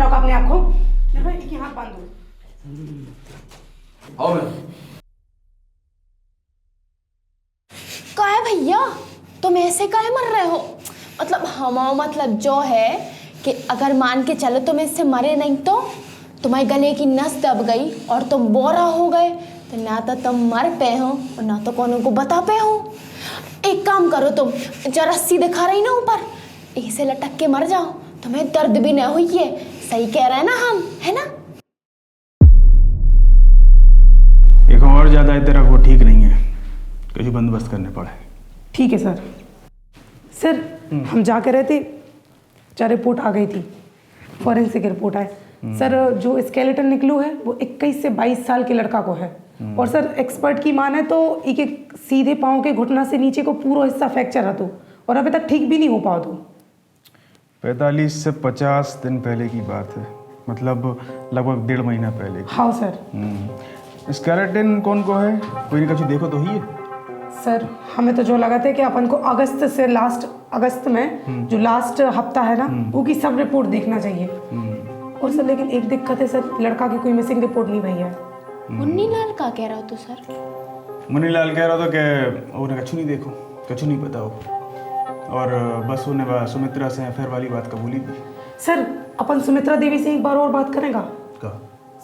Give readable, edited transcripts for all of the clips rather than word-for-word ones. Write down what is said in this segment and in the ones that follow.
सुमित्रा को अपने आप को एक ही हाथ बांध दो। आओ मैं। काहे भैया तुम ऐसे काहे मर रहे हो? मतलब हमारा मतलब जो है कि अगर मान के चलो तुम इससे मरे नहीं तो तुम्हारे गले की नस दब गई और तुम बोरा हो गए तो ना तो तुम मर पे हो और ना तो कौन को बता पे हो। एक काम करो तुम जो रस्सी दिखा रही ना ऊपर इसे लटक के मर जाओ, तुम्हें दर्द भी ना हुई है। सही कह रहे हैं ना हम, है ना? एक और ज़्यादा इधर वो ठीक नहीं है, कहीं बंदोबस्त करने पड़े। ठीक है सर। सर हम जाकर रहे थे, चार रिपोर्ट आ गई थी, फॉरेंसिक रिपोर्ट आए। सर जो स्केलेटन निकलू है वो 21 से 22 साल के लड़का को है। और सर एक्सपर्ट की माने तो एक एक सीधे पाँव के घुटना से नीचे को पूरा हिस्सा फ्रैक्चर है तो, और अभी तक ठीक भी नहीं हो पाओ तो। 45 से 50 दिन पहले की बात है, मतलब लगभग 1.5 महीना पहले की। हाँ सर। स्केलेटन कौन को है, कोई नहीं कछु देखो तो ही है। सर हमें तो जो लगा था कि अपन को अगस्त से लास्ट अगस्त में जो लास्ट हफ्ता है ना वो की सब रिपोर्ट देखना चाहिए। और सर लेकिन एक दिक्कत है सर, लड़का की कोई मिसिंग रिपोर्ट नहीं भई है। मुन्नीलाल का कह रहा हो तो सर? मुन्नीलाल कह रहा था कि उन्हें कछु नहीं देखो, कछु नहीं पता हो, और बस उन्हें सुमित्रा से फिर वाली बात कबूली थी। सर अपन सुमित्रा देवी से एक बार और बात करेगा? कहा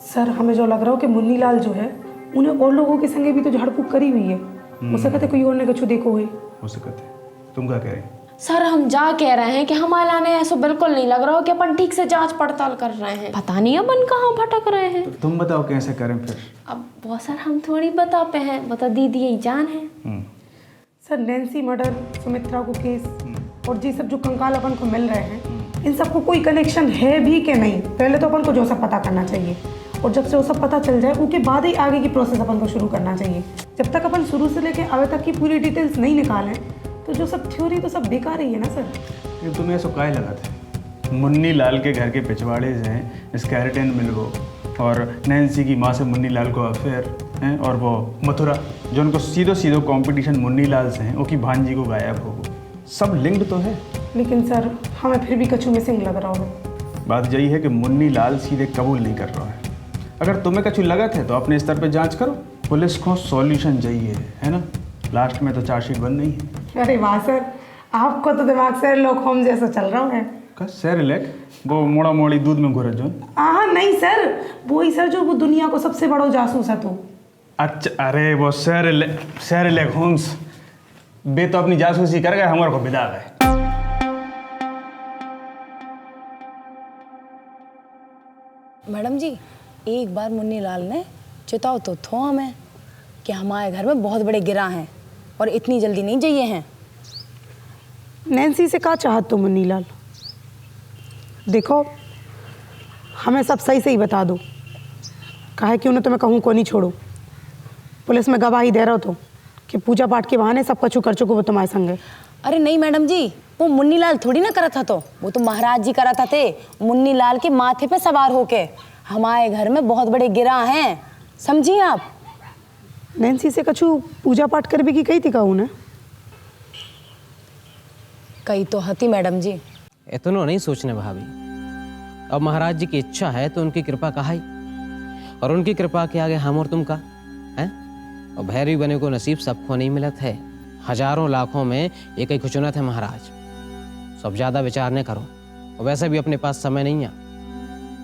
सर हमें जो लग रहा हो कि मुन्नीलाल जो है उन्हें और लोगों के संगे भी तो झाड़ फूक करी हुई है, हो सकता है कोई और ने कछु देखो हुए। हो सकता है। तुम क्या कह रहे? सर हम जा कह रहे हैं कि हमारा ने ऐसा बिल्कुल नहीं लग रहा हो कि अपन ठीक से जांच पड़ताल कर रहे हैं, पता नहीं अपन कहाँ भटक रहे हैं। तो तुम बताओ कैसे करें फिर? अब बहुत सर हम थोड़ी बता पे हैं, बता दीदी यही जान है। सर नैन्सी मर्डर, सुमित्रा को केस और जी सब जो कंकाल अपन को मिल रहे हैं इन सबको कोई कनेक्शन है भी कि नहीं, पहले तो अपन को जो सब पता करना चाहिए। और जब से वो सब पता चल जाए उसके बाद ही आगे की प्रोसेस अपन को शुरू करना चाहिए। जब तक अपन शुरू से लेके अभी तक की पूरी डिटेल्स नहीं निकालें तो जो सब थ्योरी तो सब बेकार ही है ना सर। ये तुम्हें ऐसा काहे लगा था? मुन्नीलाल के घर के पिछवाड़े से स्केलेटन मिल गो और नैन्सी की माँ से मुन्नीलाल को अफेयर हैं, और वो मथुरा जो उनको सीधो कंपटीशन मुन्नीलाल से हैं, वो की भांजी को गायब हो गो, सब लिंक्ड तो है। लेकिन सर हमें फिर भी कछु मिसिंग लग रहा हो। बात यही है कि मुन्नीलाल सीधे कबूल नहीं कर रहा है। अगर तुम्हें कछु लगा थे तो अपने स्तर पे जांच करो, पुलिस को सॉल्यूशन चाहिए, है ना? लास्ट में तो चार्जशीट बन नहीं है। अरे वाह सर, आपको तो दिमाग से लोग होम जैसा चल रहा है। का सेरेलैक वो मोड़ा मोड़ी दूध में घुरे जो? हाँ नहीं सर, वही सर जो वो दुनिया को सबसे बड़ा जासूस है तो। अच्छा अरे वो सेरेलैक होम्स बे तो अपनी जासूसी कर गए, हमारे को विदा गए। मैडम जी एक बार मुन्नीलाल ने चिताओ तो थो हमें कि हमारे घर में बहुत बड़े गिरा हैं और इतनी जल्दी नहीं चाहिए हैं। नैन्सी से क्या चाहत तो मुन्नीलाल? देखो हमें सब सही सही बता दो, काहे कि उन्हें तो मैं कहूँ को नहीं छोड़ो। पुलिस में गवाही दे रहा हो तो कि पूजा पाठ के बहाने सब कछु कर चुको वो तुम्हारे संग। अरे नहीं मैडम जी, वो मुन्नीलाल थोड़ी ना करा था, तो वो तो महाराज जी करा था थे मुन्नीलाल के माथे पे सवार होके। हमारे घर में बहुत बड़े गिरा हैं, समझिए आप। नैन्सी से कछु पूजा पाठ कर भी की कही थी कहूँ ने? कई तो हती मैडम जी। इतना नहीं सोचने भाभी, अब महाराज जी की इच्छा है तो उनकी कृपा कहा ही, और उनकी कृपा के आगे हम और तुम का है। और भैरवी बने को नसीब सबको नहीं मिलत है, हजारों लाखों में एक ही खुचुनत है महाराज। सब ज्यादा विचार न करो, और वैसे भी अपने पास समय नहीं है।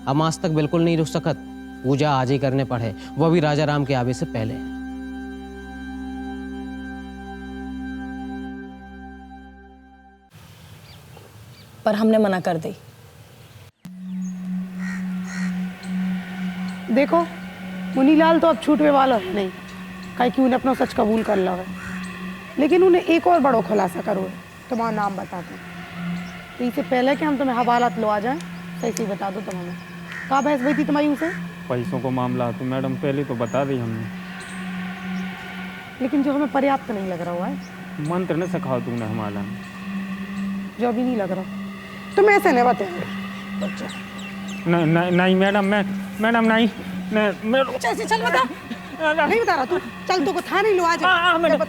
हम आज तक बिल्कुल नहीं रुक सकत, पूजा आज ही करने पड़े, वो भी राजा राम के आवे से पहले। पर हमने मना कर दी। देखो मुन्नीलाल तो अब छूटने वाला है नहीं, काहे कि उन्हें अपना सच कबूल कर ला है। लेकिन उन्हें एक और बड़ो खुलासा करो है, तुम्हारा नाम बताते हैं। तो इससे पहले कि हम तुम्हें हवालात लो आ जाएं, सही सही बता दो तुम हमें कहाँ बहस हुई थी तुम्हारी उनसे? पैसों को मामला तो मैडम पहले तो बता दी हमने, लेकिन जो हमें पर्याप्त नहीं लग रहा हुआ है। मंत्र ने सिखाओ तुमने हमारा, जो अभी नहीं लग रहा तुम ऐसे नहीं बताओगे बच्चा। नहीं मैडम, मैडम नहीं, चल बता। नहीं बता रहा तू, चल तू को थाने लो आ जा।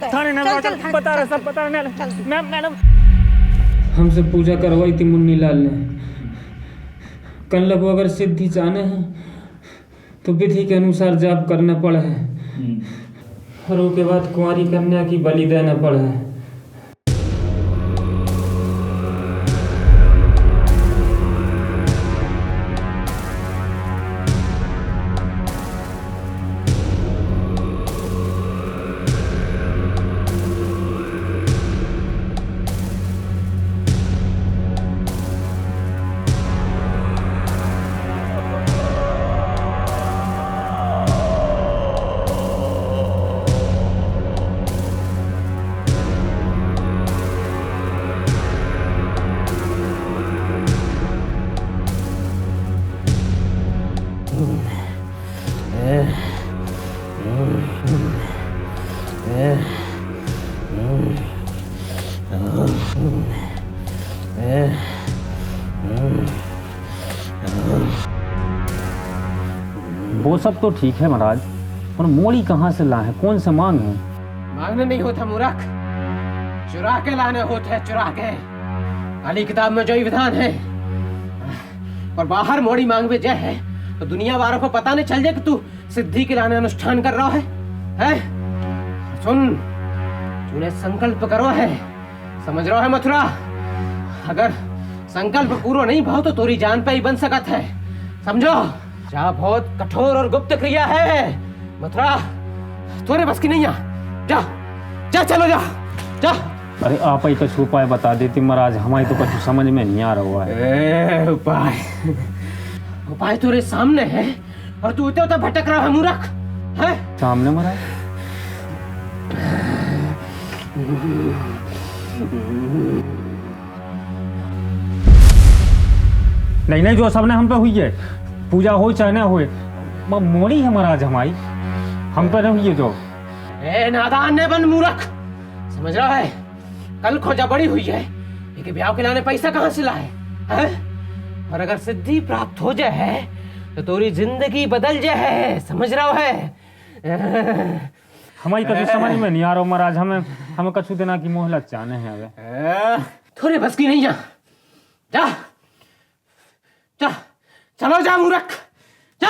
थाने नहीं बता रहा, सब बता रहा। मैडम हमसे पूजा करवाई थी मुन्नीलाल ने, कल को अगर सिद्धि चाहने हैं तो विधि के अनुसार जाप करना पड़ा है और उसके बाद कुंवारी कन्या की बलि देना पड़ा है। वो सब तो ठीक है महाराज, और मोड़ी कहाँ से लाए, कौन सा मांग है? मांगने नहीं होता मूर्ख, चुरा के लाने होते हैं, चुरा के। काली किताब में जो ही विधान है, और बाहर मोड़ी मांग में जय है तो दुनिया वालों को पता नहीं चल जाए कि तू सिद्धि के लाने अनुष्ठान कर रहा है? सुन, तूने संकल्प करो है, समझ रहा है मथुरा? अगर संकल्प पूरा नहीं भाव तो तोरी जान पे ही बन सकत है, समझो? जा बहुत कठोर और गुप्त क्रिया है मथुरा, तोरे बस की नहीं है। जा जा, चलो जा जा। अरे आप ही कुछ उपाय बता देती महाराज, हमारी तो कुछ समझ में नहीं आ रहा है। उपाय तेरे सामने है और तू इतना भटक रहा है मूर्ख, है? सामने महाराज? नहीं नहीं, जो सबने हम पे हुई है, पूजा हो चाहे ना होए, मोड़ी है महाराज हमारी, हम पे नहीं हुई है जो। नादान ने बन मूर्ख, समझ रहा है? कल खोजा बड़ी हुई है, लेकिन ब्याह के लाने पैसा कहाँ से लाए, हैं? और अगर सिद्धि प्राप्त हो जाए तो तोरी जिंदगी बदल जाए, समझ रहा है? हमारी कभी समझ में नहीं आ रहा महाराज, हमें कछु देना की मोहलत चाहने हैं। अबे थोड़े बस की नहीं जा, जा जा, चलो जा मूर्ख, जा।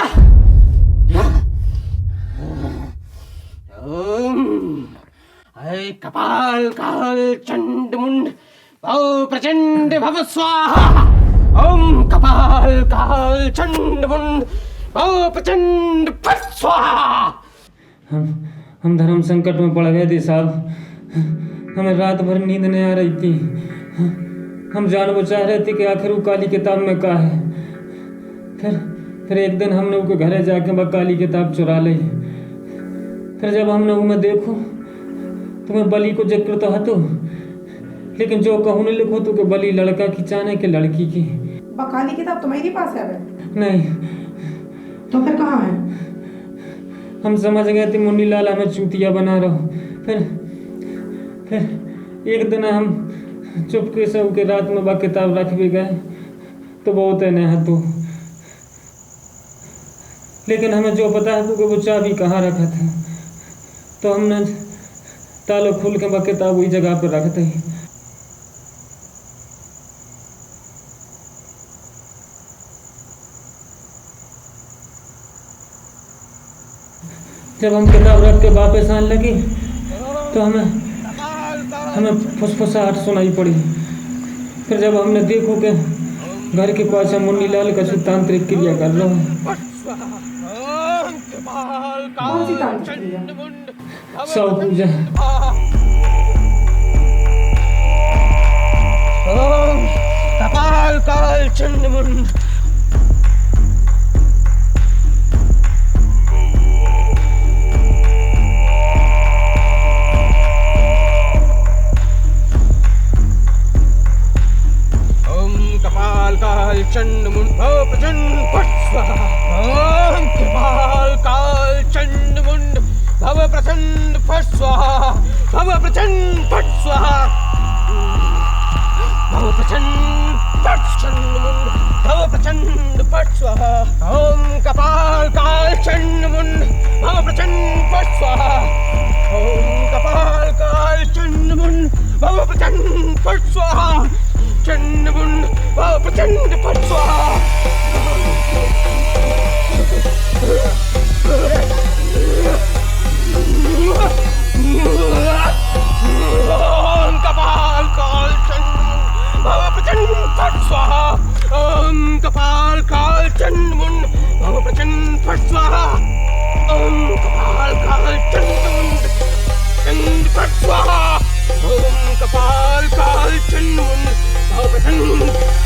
ऐ कपाल काल चंड मुंड भव प्रचंड भव स्वाहा। ओम कपाल काल चंड मुंड भव प्रचंड फट स्वाहा। हम धर्म संकट में पड़ गए थे साहब, हमें रात भर नींद नहीं आ रही थी। हम जान चाह रहे थे कि आखिर वो काली किताब में क्या है। फिर एक दिन हमने उसके घरे जाके वह काली किताब चुरा ली। फिर जब हमने वो में देखो तो मैं बलि को जिक्र तो हतो, लेकिन जो कहूँ ने लिखो तो कि बलि लड़का की चाने के लड़की की। काली किताब तुम्हारे पास है? नहीं। तो फिर कहाँ है? हम समझ गए थे मुन्नी लाल हमें चूतिया बना रहो। फिर एक दिन हम चुपके से उसके रात में वह किताब रख भी गए तो बहुत है नहीं तो, लेकिन हमें जो पता है कि वो चाबी कहाँ रखा था, तो हमने तालो खोल के वह किताब वही जगह पर रख दी। जब हम किताब रख के वापस आने लगे तो हमें फुसफुसाहट सुनाई पड़ी। फिर जब हमने देखो कि घर के पास मुन्नी लाल का तांत्रिक क्रिया कर रहा हूँ। कौन सी तांत्रिक क्रिया? सौ पूजा। कपाल काल चंड मुंड चंड मुंड भव प्रचंड फट स्वाहा। ओम कपाल काल चंड मुंड भव प्रचंड फट स्वाहा। भव प्रचंड फट स्वाहा। भव प्रचंड फट चंड मुंड भव प्रचंड फट स्वाहा। ओम कपाल काल चंड मुंड भव प्रचंड फट स्वाहा। ओम कपाल काल चंड मुंड भव प्रचंड फट स्वाहा। चंड मुंड भव प्रचंड फट स्वाहा। स्वाहा ओम कपाल काल चंड मुंड भव प्रचंड फट स्वाहा ओम कपाल काल चंड मुंड चंड फट स्वाहा ओम कपाल काल चंड मुंड भव प्रचंड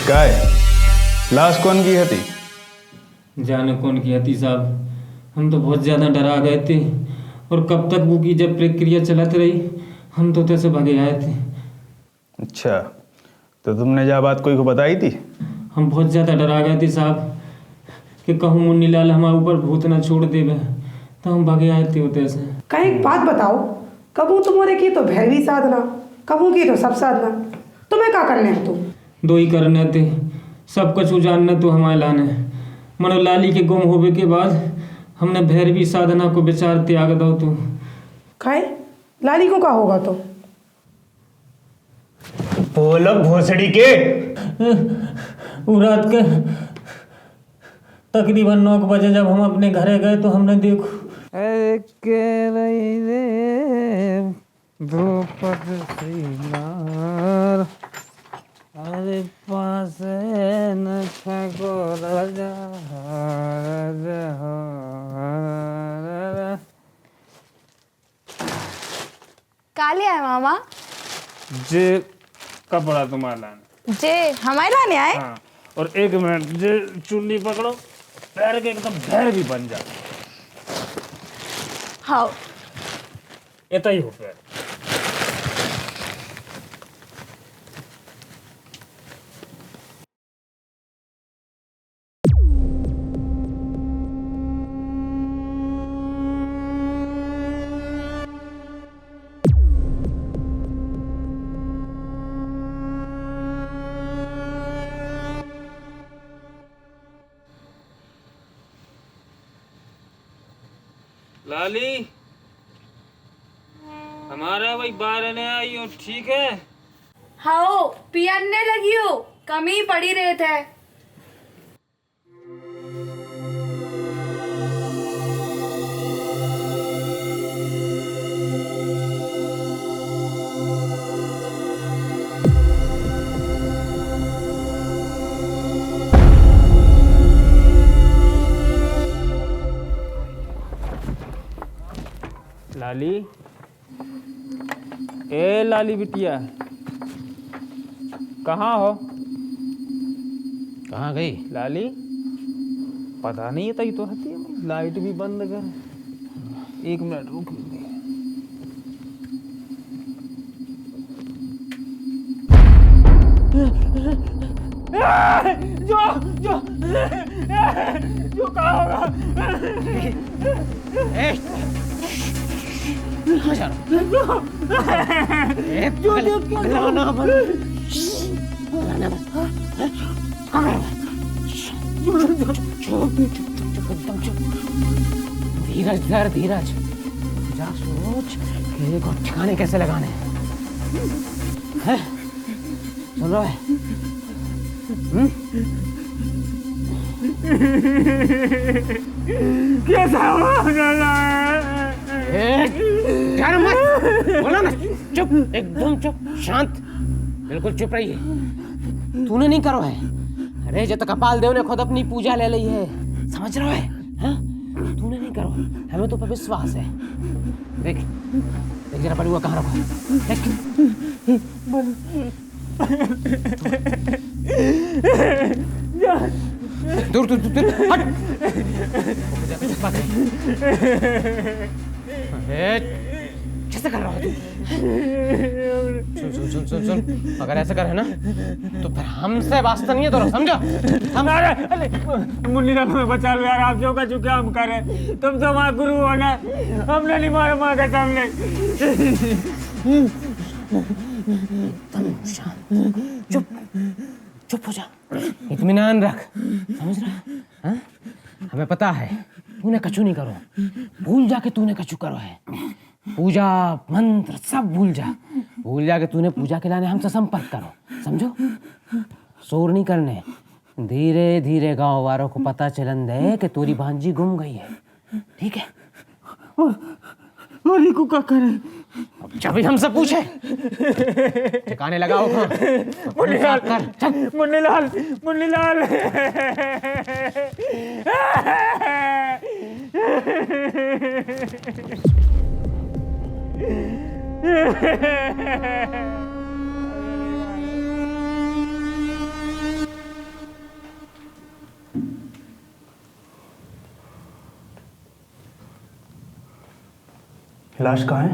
काय लाश कौन की हती? जाने कौन की हती साहब, हम तो बहुत ज़्यादा डरा गए थे और कब तक वो की जब प्रक्रिया चलत रही हम तो तैसे भगे आए थे। अच्छा, तो तुमने जहाँ बात कोई को बताई थी? हम बहुत ज़्यादा डरा गए थे साहब कि कहूँ मुन्नी लाल हमारे ऊपर भूत ना छोड़ देवे, तो हम भगे आए थे उतने से। कहीं एक बात बताओ, कबू तुम्हारे की तो भैरवी साधना, कबू की तो सब साधना, तुम्हें क्या करने हैं तुम? दो ही करने थे, सब कुछ उजानना तो हमारे लाने। मनो लाली के गुम होवे के बाद हमने भैरवी साधना को विचार त्याग दो तो। खाए लाली को क्या होगा तो? बोलो भोसड़ी के। वो रात के तकरीबन 9 बजे जब हम अपने घरे गए तो हमने देखो अरे पास न को राजा काले आए मामा जे कपड़ा तुम्हारा लाने। जे हमारे लाने आए। हाँ, और 1 मिनट जे चुन्नी पकड़ो, पैर के एकदम भैर भी बन जा। हाँ इतना ही हो पैर। लाली हमारा भाई बाहर ने आई हो, ठीक है? हाँ पियने लगी हो, कमी पड़ी रहे थे। लाली, ए लाली बिटिया, कहाँ हो? कहाँ गई लाली? पता नहीं है, तो हती है। लाइट भी बंद कर। 1 मिनट रुक। जो कहाँ होगा? धीरज धर, धीरज जा, सोच कि को ठिकाने कैसे लगाने हैं। सुन रहा है? कैसा हुआ? डर मत, बोला ना, चुप, एकदम चुप, शांत, बिल्कुल चुप रहिए। तूने नहीं करो है, अरे जब तक कपाल देव ने खुद अपनी पूजा ले ली है, समझ रहा है? हाँ? तूने नहीं करो, हमें तो पर विश्वास है। देख देख जरा पड़ी हुआ कहाँ रखा, देख। दूर दूर दूर हट। कैसे कर रहा हो तू? सुन सुन सुन सुन सुन, अगर ऐसा करे ना तो फिर हमसे वास्ता नहीं है तो समझो। मुन्नी लाल हमें बचा लो यार, आप जो का चुके हम करें, तुम तो माँ गुरु हो ना, हमने नहीं मारा माँ के सामने। चुप चुप हो जा, इत्मीनान रख, समझ रहा है? हमें पता है तूने कछु नहीं करो, भूल जा के तूने कछु करो है। पूजा मंत्र सब भूल जा के तूने पूजा के लाने हमसे संपर्क करो, समझो? शोर नहीं करने, धीरे धीरे गांव वालों को पता चलन दे कि तोरी भांजी गुम गई है, ठीक है? मोरी को क्या करे? अब जब भी हमसे पूछे ठिकाने लगाओ कहाँ? मुन्नी लाल, मुन्नी लाल, मुन्नी लाल। लाश कहाँ है?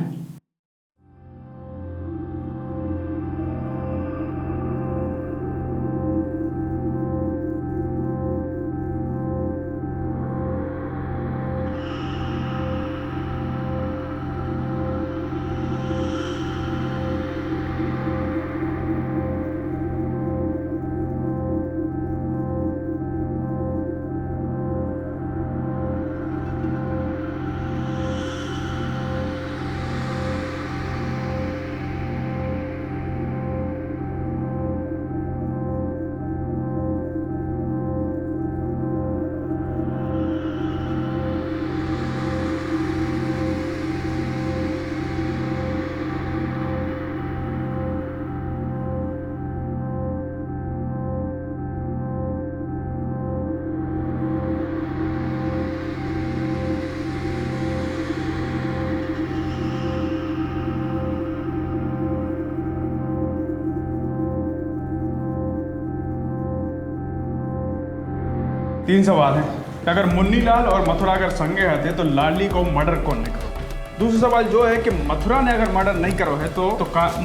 तीन सवाल हैं कि अगर मुन्नी लाल और मथुरा अगर संगे रहते तो लाली को मर्डर कौन नहीं करो। दूसरा सवाल जो है कि मथुरा ने अगर मर्डर नहीं करो है तो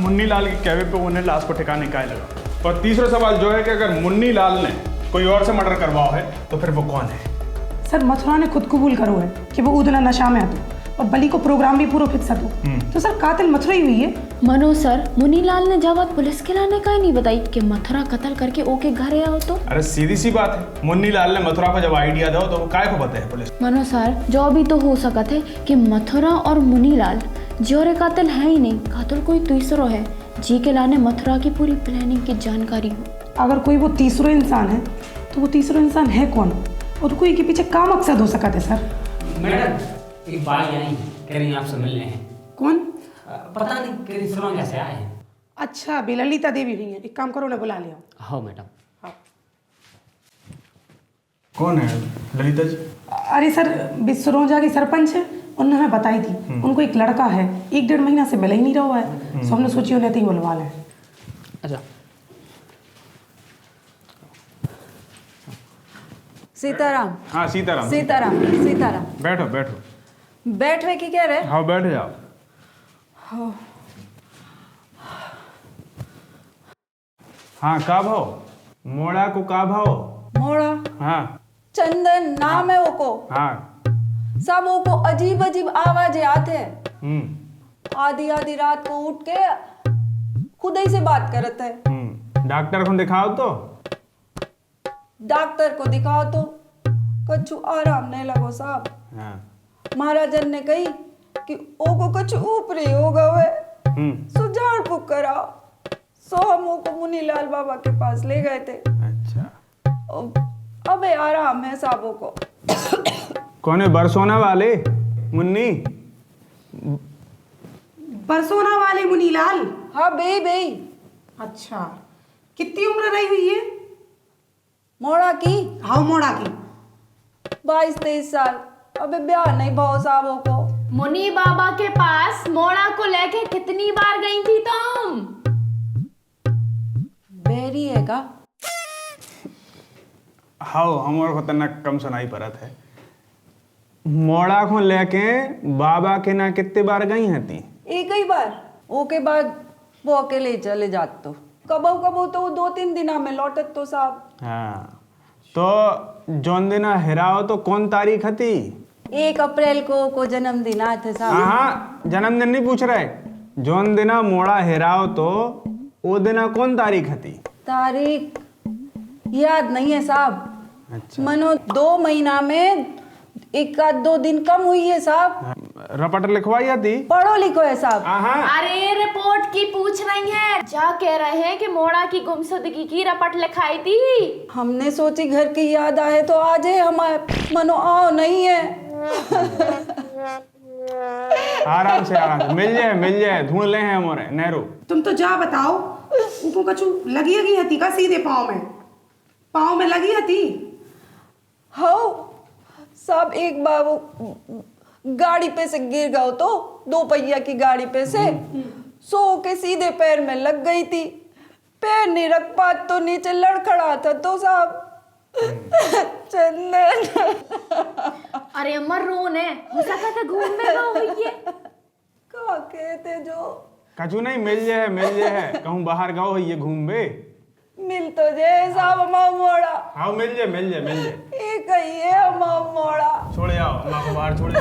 मुन्नी लाल के कहवे पे उन्हें लाश को ठिकाने का लगा। और तीसरा सवाल जो है कि अगर मुन्नी लाल ने कोई और से मर्डर करवाओ है तो फिर वो कौन है? सर मथुरा ने खुद कबूल करो है कि वो उदना नशा में હતો और बली को प्रोग्राम भी पूरा फिक्स હતો, तो सर कातिल मथुरा ही हुई है। मनो सर, मुनीलाल ने जब पुलिस के लाने का ही नहीं बताई कि मथुरा कत्ल करके ओके घर आओ तो? अरे सीधी सी बात है, मुन्नी लाल ने मथुरा को जब आइडिया दो तो वो काय को बताए पुलिस? मनो सर, जो भी तो हो सकत है कि मथुरा और मुनीलाल जोरे कातिल है ही नहीं, कातिल कोई तीसरो है जी के लाने मथुरा की पूरी प्लानिंग की जानकारी हो। अगर कोई वो तीसरा इंसान है तो वो तीसरा इंसान है कौन और कोई के पीछे क्या मकसद हो सकता है? सर मैडम एक बात आई कह रही आपसे मिलने हैं। कौन? पता नहीं कह रही सुनो कैसे आए हैं। अच्छा ललिता देवी हुई है, एक काम करो ना बुला लिया। हाँ मैडम। हाँ। कौन है ललिता जी? अरे सर बिसरोजा की सरपंच है, उन्होंने हमें बताई थी उनको एक लड़का है 1-1.5 महीना से मिला ही नहीं रहा है, तो हमने सोची उन्हें तो ही बुलवा लें। अच्छा सीताराम। हाँ सीताराम। सीताराम सीताराम। बैठो बैठो। बैठवे की कह रहे? हाँ बैठ जाओ। हाँ का भाव? मोड़ा को का भाव? मोड़ा? हाँ। चंदन नाम है वो को। हाँ। सब वो को अजीब अजीब आवाजें आते हैं। आधी आधी रात को उठ के खुद ही से बात करते हैं। डॉक्टर को दिखाओ तो? डॉक्टर को दिखाओ तो कछु आराम नहीं लगो साहब। हाँ। महाराजन ने कही कि ओ को कछु ऊपरी हो गए, सो झाड़ फूक कराओ, सो हम वो को मुनीलाल बाबा के पास ले गए थे। अच्छा। अबे आराम है साहबों को। कौन है? बरसोना वाले मुन्नी? बरसोना वाले मुनीलाल? हाँ बे बे। अच्छा कितनी उम्र रही हुई है? मोड़ा की? हाँ मोड़ा की 22-23 साल। अबे ब्याह नहीं भाव साहबों को। मुनी बाबा के पास मोड़ा को लेके कितनी बार गई थी तुम? बेरी है का? हाँ हमारे को तना कम सुनाई पड़त है। मोड़ा को लेके बाबा के ना कितने बार गई हैं ती? एक ही बार, ओके बाद वो अकेले ही चले जात तो कबो तो 2-3 दिना में लौटत तो साहब। हाँ तो जौन दिना हिराओ तो कौन तारीख थी? 1 अप्रैल को जन्मदिन आए थे साहब। हाँ जन्मदिन नहीं पूछ रहे, जौन दिना मोड़ा हिराओ तो वो दिना कौन तारीख थी? तारीख याद नहीं है साहब। अच्छा। मनो 2 महीना में 1-2 दिन कम हुई है साहब। रपट लिखवाई आती? पढ़ो लिखो है साहब। अरे रिपोर्ट की पूछ रही है, जा कह रहे हैं कि मोड़ा की गुमशुदगी की रपट लिखाई थी। हमने सोची घर की याद आए तो आज है हमारे मनो आओ नहीं है। आराम से मिल जाए ढूंढ ले हैं हमारे नेहरू। तुम तो जा बताओ, उनको कछु लगी हती का सीधे पाँव में लगी हती? हाँ साहब, एक बार वो गाड़ी पे से गिर गया तो 2 पहिया की गाड़ी पे से सो के सीधे पैर में लग गई थी। पैर नहीं रख पात तो नीचे लड़खड़ा था तो साहब। चंदन अरे अमर रोन है, हो सका था घूम में गई हुई है। का कहते जो कछु नहीं मिल जाए कहूँ बाहर गाओ ये घूम बे। मिल तो जाए साहब हमारा मोड़ा। हाँ मिल जाए एक ही है हमारा मोड़ा। छोड़ आओ, बाहर छोड़